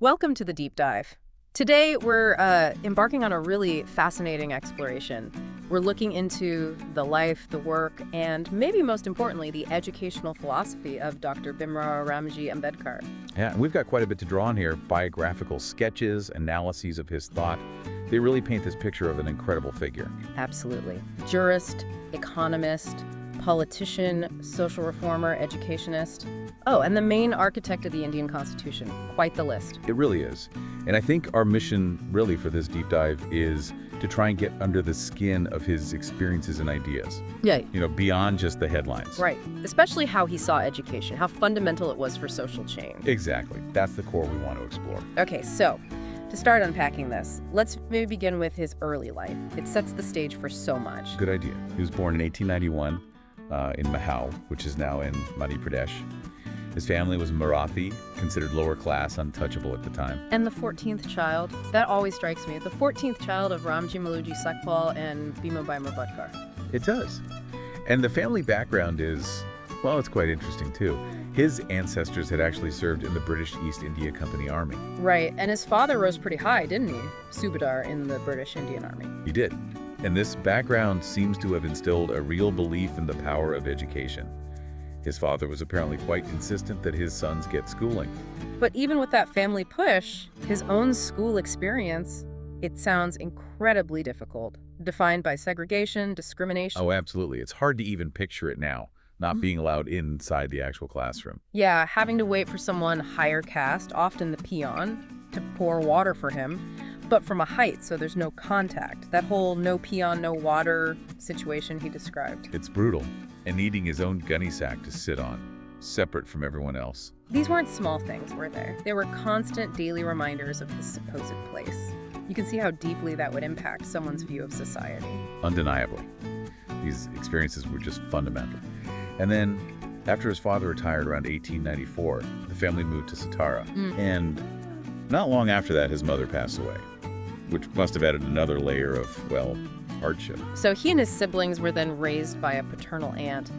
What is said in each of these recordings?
Welcome to the deep dive. Today, we're embarking on a really fascinating exploration. We're looking into the life, the work, and maybe most importantly, the educational philosophy of Dr. Bhimrao Ramji Ambedkar. Yeah, and we've got quite a bit to draw on here. Biographical sketches, analyses of his thought. They really paint this picture of an incredible figure. Absolutely. Jurist, economist, politician, social reformer, educationist. Oh, and the main architect of the Indian Constitution. Quite the list. It really is. And I think our mission really for this deep dive is to try and get under the skin of his experiences and ideas. Yeah. Beyond just the headlines. Right. Especially how he saw education, how fundamental it was for social change. Exactly. That's the core we want to explore. Okay, so to start unpacking this, let's maybe begin with his early life. It sets the stage for so much. Good idea. He was born in 1891 in Mahau, which is now in Madhya Pradesh. His family was Marathi, considered lower class, untouchable at the time. And the 14th child, that always strikes me, the 14th child of Ramji Maluji Sakpal and Bhimbai Ambedkar. It does. And the family background is, well, it's quite interesting too. His ancestors had actually served in the British East India Company Army. Right, and his father rose pretty high, didn't he? Subedar in the British Indian Army. He did. And this background seems to have instilled a real belief in the power of education. His father was apparently quite insistent that his sons get schooling. But even with that family push, his own school experience, it sounds incredibly difficult, defined by segregation, discrimination. Oh, absolutely. It's hard to even picture it now, not being allowed inside the actual classroom. Yeah, having to wait for someone higher caste, often the peon, to pour water for him, but from a height, so there's no contact. That whole no peon, no water situation he described. It's brutal. And needing his own gunny sack to sit on, separate from everyone else. These weren't small things, were they? They were constant daily reminders of his supposed place. You can see how deeply that would impact someone's view of society. Undeniably. These experiences were just fundamental. And then, after his father retired around 1894, the family moved to Satara. And not long after that, his mother passed away, which must have added another layer of, well, hardship. So he and his siblings were then raised by a paternal aunt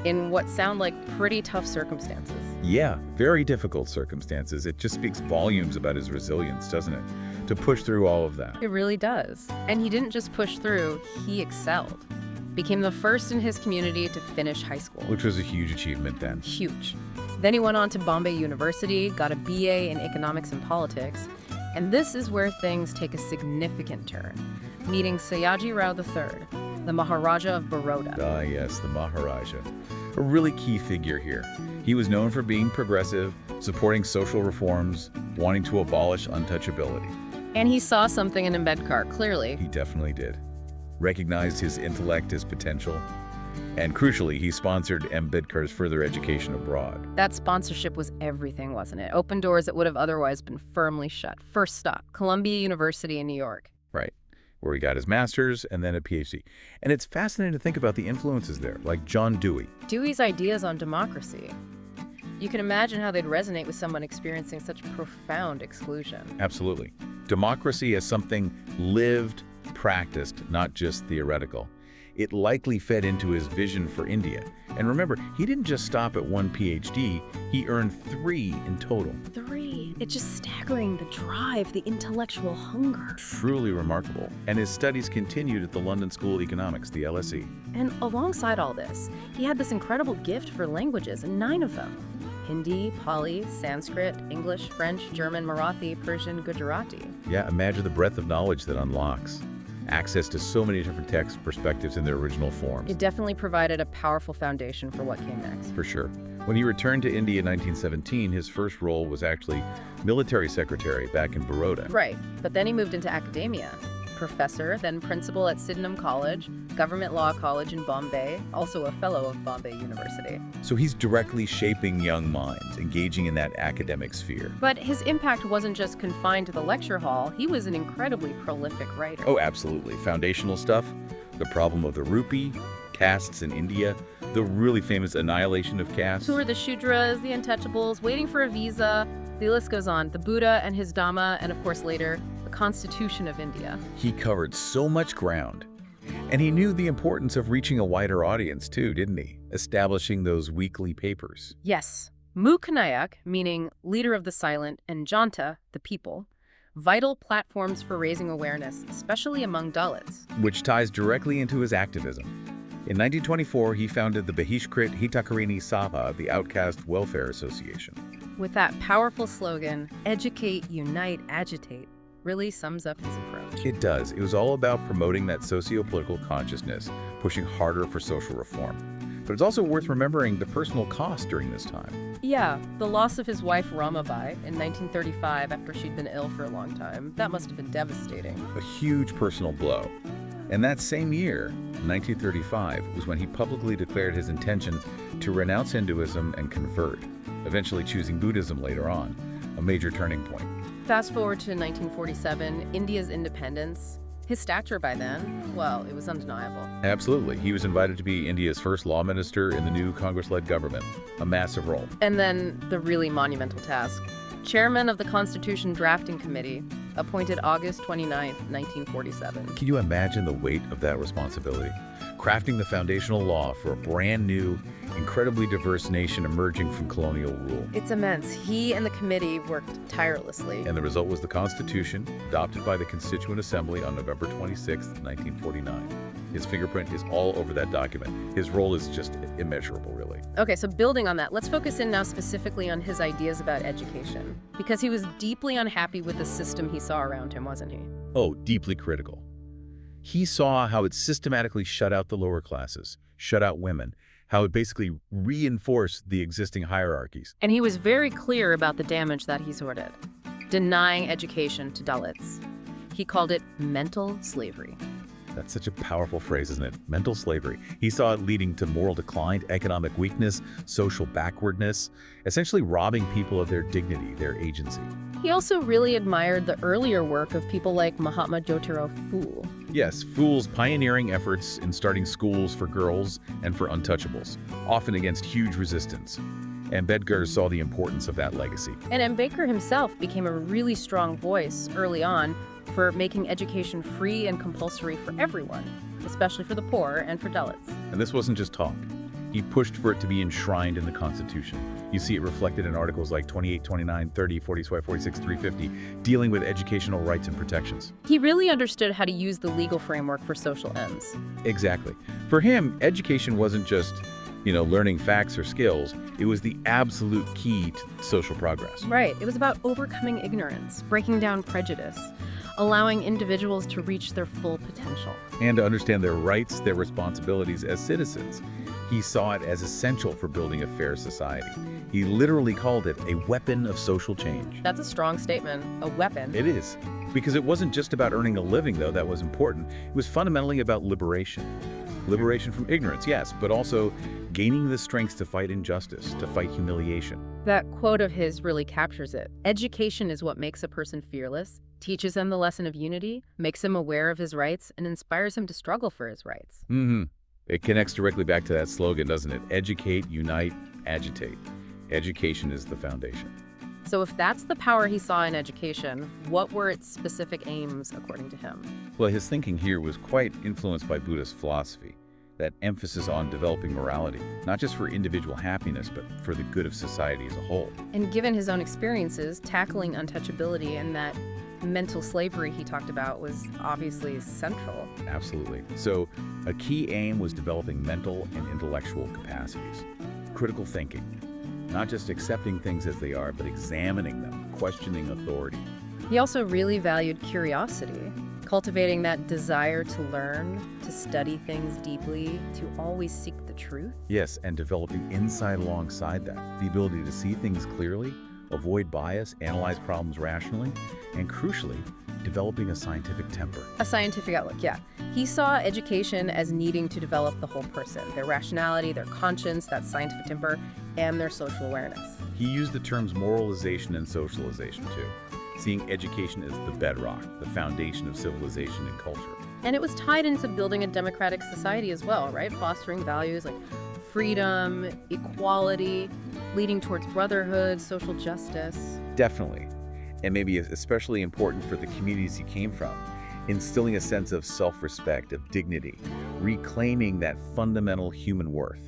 in what sound like pretty tough circumstances. Yeah, very difficult circumstances. It just speaks volumes about his resilience, doesn't it? To push through all of that. It really does. And he didn't just push through, he excelled. Became the first in his community to finish high school. Which was a huge achievement then. Huge. Then he went on to Bombay University, got a BA in economics and politics, and this is where things take a significant turn. Meeting Sayaji Rao III, the Maharaja of Baroda. Ah, yes, the Maharaja. A really key figure here. He was known for being progressive, supporting social reforms, wanting to abolish untouchability. And he saw something in Ambedkar, clearly. He definitely did. Recognized his intellect, his potential, and crucially, he sponsored Ambedkar's further education abroad. That sponsorship was everything, wasn't it? Opened doors that would have otherwise been firmly shut. First stop, Columbia University in New York. Right, where he got his master's and then a PhD. And it's fascinating to think about the influences there, like John Dewey. Dewey's ideas on democracy. You can imagine how they'd resonate with someone experiencing such profound exclusion. Absolutely. Democracy as something lived, practiced, not just theoretical. It likely fed into his vision for India. And remember, he didn't just stop at one PhD, he earned 3 in total. 3. It's just staggering, the drive, the intellectual hunger. Truly remarkable. And his studies continued at the London School of Economics, the LSE. And alongside all this, he had this incredible gift for languages, and 9 of them. Hindi, Pali, Sanskrit, English, French, German, Marathi, Persian, Gujarati. Yeah, imagine the breadth of knowledge that unlocks. Access to so many different text perspectives in their original forms. It definitely provided a powerful foundation for what came next. For sure. When he returned to India in 1917, his first role was actually military secretary back in Baroda. Right, but then he moved into academia. Professor, then principal at Sydenham College, Government Law College in Bombay, also a fellow of Bombay University. So he's directly shaping young minds, engaging in that academic sphere. But his impact wasn't just confined to the lecture hall. He was an incredibly prolific writer. Oh, absolutely. Foundational stuff, the problem of the rupee, castes in India, the really famous annihilation of caste. Who are the Shudras, the untouchables, waiting for a visa? The list goes on. The Buddha and his Dhamma, and of course later, the Constitution of India. He covered so much ground. And he knew the importance of reaching a wider audience too, didn't he? Establishing those weekly papers. Yes. Mukanayak, meaning leader of the silent, and Janta, the people, vital platforms for raising awareness, especially among Dalits. Which ties directly into his activism. In 1924, he founded the Bahishkrit Hitakarini Sabha, the Outcast Welfare Association. With that powerful slogan, educate, unite, agitate, really sums up his approach. It does. It was all about promoting that socio-political consciousness, pushing harder for social reform. But it's also worth remembering the personal cost during this time. Yeah, the loss of his wife Ramabai in 1935 after she'd been ill for a long time. That must have been devastating. A huge personal blow. And that same year, 1935, was when he publicly declared his intention to renounce Hinduism and convert, eventually choosing Buddhism later on, a major turning point. Fast forward to 1947, India's independence. His stature by then, well, it was undeniable. Absolutely. He was invited to be India's first law minister in the new Congress-led government, a massive role. And then the really monumental task. Chairman of the Constitution Drafting Committee, appointed August 29, 1947. Can you imagine the weight of that responsibility? Crafting the foundational law for a brand new, incredibly diverse nation emerging from colonial rule. It's immense. He and the committee worked tirelessly. And the result was the Constitution, adopted by the Constituent Assembly on November 26, 1949. His fingerprint is all over that document. His role is just immeasurable, really. Okay, so building on that, let's focus in now specifically on his ideas about education. Because he was deeply unhappy with the system he saw around him, wasn't he? Oh, deeply critical. He saw how it systematically shut out the lower classes, shut out women, how it basically reinforced the existing hierarchies. And he was very clear about the damage that he sorted, denying education to Dalits. He called it mental slavery. That's such a powerful phrase, isn't it? Mental slavery. He saw it leading to moral decline, economic weakness, social backwardness, essentially robbing people of their dignity, their agency. He also really admired the earlier work of people like Mahatma Jyotirao Phule. Yes, Phule's pioneering efforts in starting schools for girls and for untouchables, often against huge resistance. Ambedkar saw the importance of that legacy. And Ambedkar himself became a really strong voice early on for making education free and compulsory for everyone, especially for the poor and for Dalits. And this wasn't just talk. He pushed for it to be enshrined in the Constitution. You see it reflected in articles like 28, 29, 30, 45, 46, 350, dealing with educational rights and protections. He really understood how to use the legal framework for social ends. Exactly. For him, education wasn't just, learning facts or skills. It was the absolute key to social progress. Right. It was about overcoming ignorance, breaking down prejudice, allowing individuals to reach their full potential. And to understand their rights, their responsibilities as citizens. He saw it as essential for building a fair society. He literally called it a weapon of social change. That's a strong statement, a weapon. It is. Because it wasn't just about earning a living, though, that was important. It was fundamentally about liberation. Liberation from ignorance, yes, but also gaining the strength to fight injustice, to fight humiliation. That quote of his really captures it. Education is what makes a person fearless, teaches him the lesson of unity, makes him aware of his rights, and inspires him to struggle for his rights. It connects directly back to that slogan, doesn't it? Educate, unite, agitate. Education is the foundation. So if that's the power he saw in education, what were its specific aims, according to him? Well, his thinking here was quite influenced by Buddhist philosophy, that emphasis on developing morality, not just for individual happiness, but for the good of society as a whole. And given his own experiences, tackling untouchability and that mental slavery he talked about was obviously central. Absolutely. So a key aim was developing mental and intellectual capacities. Critical thinking. Not just accepting things as they are, but examining them, questioning authority. He also really valued curiosity, cultivating that desire to learn, to study things deeply, to always seek the truth. Yes, and developing insight alongside that. The ability to see things clearly, avoid bias, analyze problems rationally, and crucially, developing a scientific temper. A scientific outlook, yeah. He saw education as needing to develop the whole person, their rationality, their conscience, that scientific temper, and their social awareness. He used the terms moralization and socialization too, seeing education as the bedrock, the foundation of civilization and culture. And it was tied into building a democratic society as well, right? Fostering values like freedom, equality, leading towards brotherhood, social justice. Definitely. And maybe especially important for the communities he came from, instilling a sense of self-respect, of dignity, reclaiming that fundamental human worth.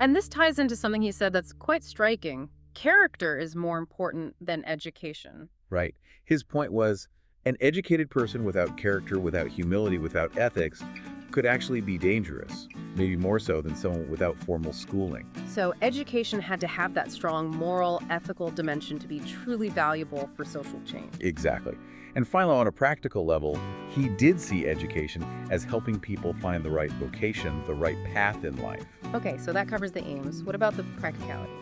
And this ties into something he said that's quite striking. character is more important than education. Right. His point was, an educated person without character, without humility, without ethics, could actually be dangerous, maybe more so than someone without formal schooling. So education had to have that strong moral, ethical dimension to be truly valuable for social change. Exactly. And finally, on a practical level, he did see education as helping people find the right vocation, the right path in life. Okay, so that covers the aims. What about the practicalities?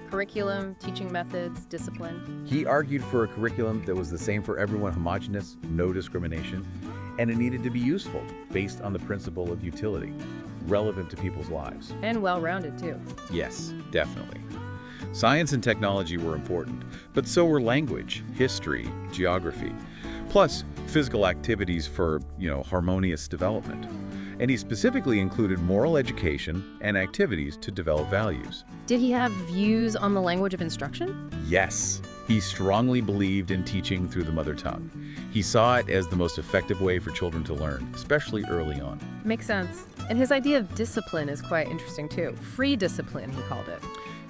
Curriculum, teaching methods, discipline? He argued for a curriculum that was the same for everyone, homogeneous, no discrimination, and it needed to be useful, based on the principle of utility, relevant to people's lives. And well-rounded, too. Yes, definitely. Science and technology were important, but so were language, history, geography, plus physical activities for, harmonious development. And he specifically included moral education and activities to develop values. Did he have views on the language of instruction? Yes, he strongly believed in teaching through the mother tongue. He saw it as the most effective way for children to learn, especially early on. Makes sense. And his idea of discipline is quite interesting, too. Free discipline, he called it.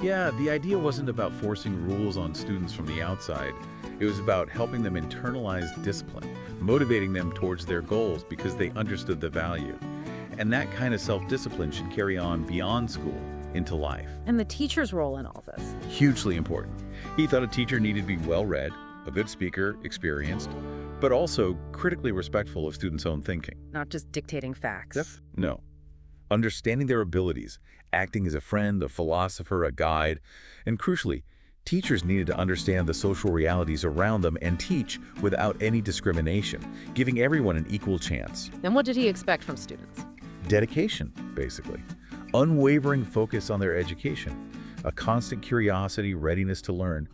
Yeah, the idea wasn't about forcing rules on students from the outside. It was about helping them internalize discipline, motivating them towards their goals because they understood the value. And that kind of self-discipline should carry on beyond school into life. And the teacher's role in all this? Hugely important. He thought a teacher needed to be well-read, a good speaker, experienced, but also critically respectful of students' own thinking. Not just dictating facts. No. Understanding their abilities, acting as a friend, a philosopher, a guide, and crucially, teachers needed to understand the social realities around them and teach without any discrimination, giving everyone an equal chance. Then what did he expect from students? Dedication, basically. Unwavering focus on their education, a constant curiosity, readiness to learn.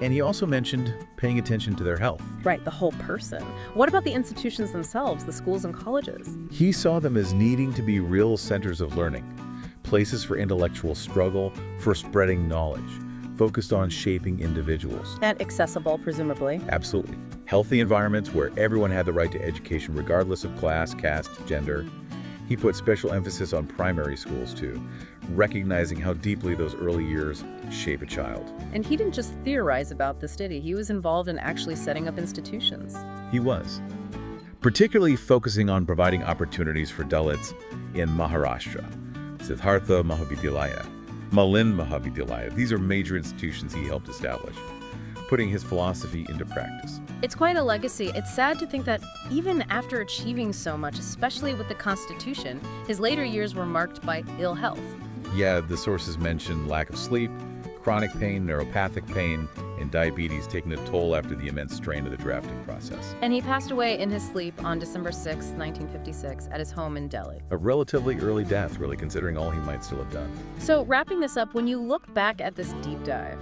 And he also mentioned paying attention to their health. Right, the whole person. What about the institutions themselves, the schools and colleges? He saw them as needing to be real centers of learning, places for intellectual struggle, for spreading knowledge, focused on shaping individuals. And accessible, presumably. Absolutely. Healthy environments where everyone had the right to education regardless of class, caste, gender. He put special emphasis on primary schools, too, recognizing how deeply those early years shape a child. And he didn't just theorize about this, did he? He was involved in actually setting up institutions. He was. Particularly focusing on providing opportunities for Dalits in Maharashtra, Siddhartha Mahavidyalaya, Malin Mahavidyalaya. These are major institutions he helped establish, putting his philosophy into practice. It's quite a legacy. It's sad to think that even after achieving so much, especially with the Constitution, his later years were marked by ill health. Yeah, the sources mention lack of sleep, chronic pain, neuropathic pain, and diabetes taking a toll after the immense strain of the drafting process. And he passed away in his sleep on December 6, 1956, at his home in Delhi. A relatively early death, really, considering all he might still have done. So wrapping this up, when you look back at this deep dive,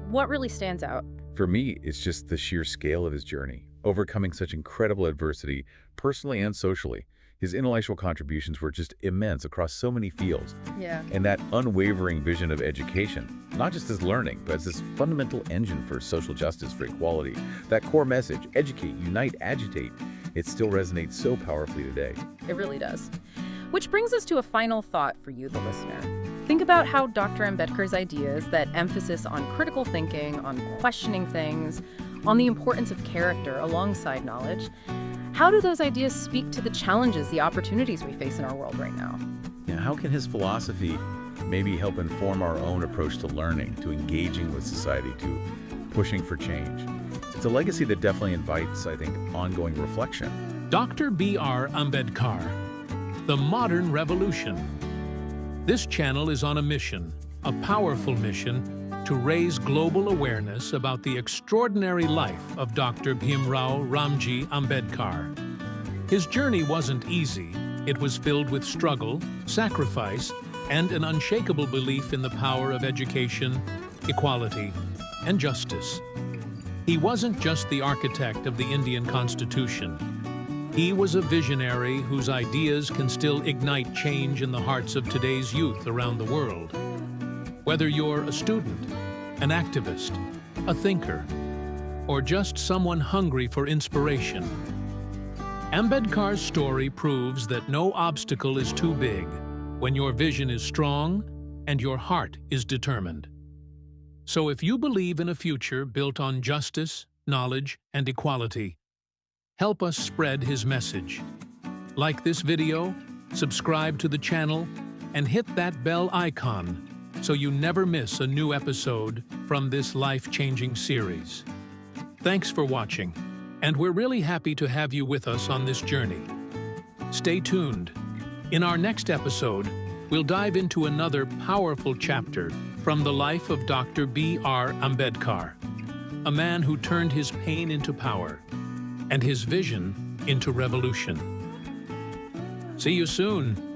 what really stands out? For me, it's just the sheer scale of his journey, overcoming such incredible adversity, personally and socially. His intellectual contributions were just immense across so many fields. Yeah. And that unwavering vision of education, not just as learning, but as this fundamental engine for social justice, for equality, that core message, educate, unite, agitate, it still resonates so powerfully today. It really does. Which brings us to a final thought for you, the listener. Think about how Dr. Ambedkar's ideas, that emphasis on critical thinking, on questioning things, on the importance of character alongside knowledge, how do those ideas speak to the challenges, the opportunities we face in our world right now? Now, how can his philosophy maybe help inform our own approach to learning, to engaging with society, to pushing for change? It's a legacy that definitely invites, I think, ongoing reflection. Dr.B.R. Ambedkar, The Modern Revolution. This channel is on a mission, a powerful mission, to raise global awareness about the extraordinary life of Dr. Bhimrao Ramji Ambedkar. His journey wasn't easy. It was filled with struggle, sacrifice, and an unshakable belief in the power of education, equality, and justice. He wasn't just the architect of the Indian Constitution. He was a visionary whose ideas can still ignite change in the hearts of today's youth around the world. Whether you're a student, an activist, a thinker, or just someone hungry for inspiration, Ambedkar's story proves that no obstacle is too big when your vision is strong and your heart is determined. So if you believe in a future built on justice, knowledge, and equality, help us spread his message. Like this video, subscribe to the channel, and hit that bell icon so you never miss a new episode from this life-changing series. Thanks for watching, and we're really happy to have you with us on this journey. Stay tuned. In our next episode, we'll dive into another powerful chapter from the life of Dr.B.R. Ambedkar, a man who turned his pain into power and his vision into revolution. See you soon.